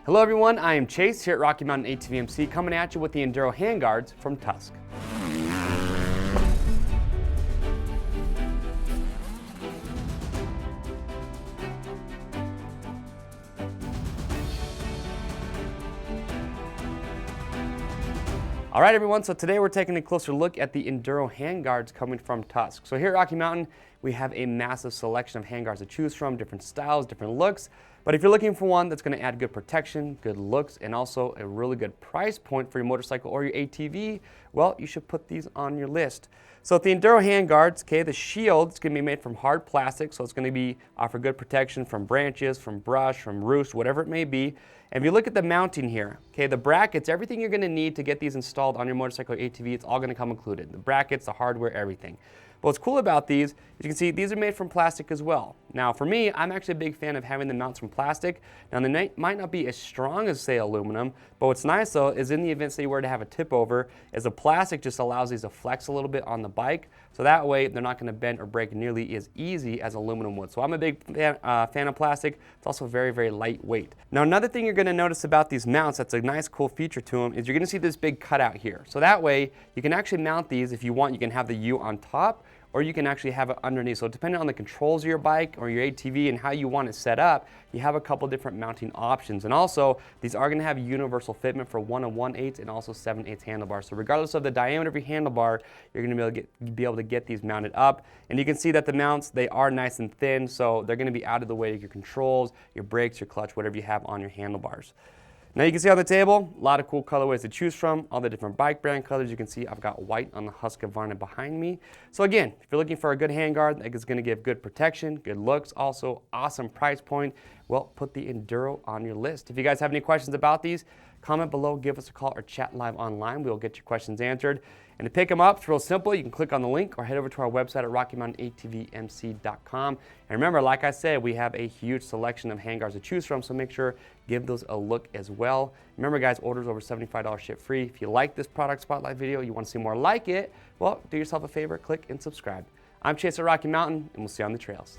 Hello everyone, I am Chase here at Rocky Mountain ATV MC coming at you with the Enduro Handguards from Tusk. All right everyone, so today we're taking a closer look at the Enduro Handguards coming from Tusk. So here at Rocky Mountain, we have a massive selection of handguards to choose from, different styles, different looks. But if you're looking for one that's going to add good protection, good looks, and also a really good price point for your motorcycle or your ATV, well, you should put these on your list. So with the Enduro Handguards, okay, the shield is going to be made from hard plastic, so it's going to offer good protection from branches, from brush, from roost, whatever it may be. And if you look at the mounting here, okay, the brackets, everything you're going to need to get these installed on your motorcycle or ATV, it's all going to come included. The brackets, the hardware, everything. But what's cool about these, as you can see, these are made from plastic as well. Now for me, I'm actually a big fan of having the mounts from plastic. Now they might not be as strong as say aluminum, but what's nice though is in the event that you were to have a tip over, is the plastic just allows these to flex a little bit on the bike. So that way they're not going to bend or break nearly as easy as aluminum would. So I'm a big fan of plastic. It's also very, very lightweight. Now another thing you're going to notice about these mounts that's a nice cool feature to them is you're going to see this big cutout here. So that way you can actually mount these if you want. You can have the U on top, or you can actually have it underneath. So depending on the controls of your bike or your ATV and how you want it set up, you have a couple different mounting options. And also, these are gonna have universal fitment for 1 1/8 and also 7/8 handlebars. So regardless of the diameter of your handlebar, you're gonna be able to get these mounted up. And you can see that the mounts, they are nice and thin, so they're gonna be out of the way of your controls, your brakes, your clutch, whatever you have on your handlebars. Now you can see on the table, a lot of cool colorways to choose from, all the different bike brand colors. You can see I've got white on the Husqvarna behind me. So again, if you're looking for a good handguard that is going to give good protection, good looks, also awesome price point, well, put the Enduro on your list. If you guys have any questions about these, comment below, give us a call, or chat live online. We'll get your questions answered. And to pick them up, it's real simple. You can click on the link or head over to our website at RockyMountainATVMC.com. And remember, like I said, we have a huge selection of handguards to choose from, so make sure give those a look as well. Remember guys, orders over $75 ship free. If you like this product spotlight video, you want to see more like it, well, do yourself a favor, click and subscribe. I'm Chase at Rocky Mountain, and we'll see you on the trails.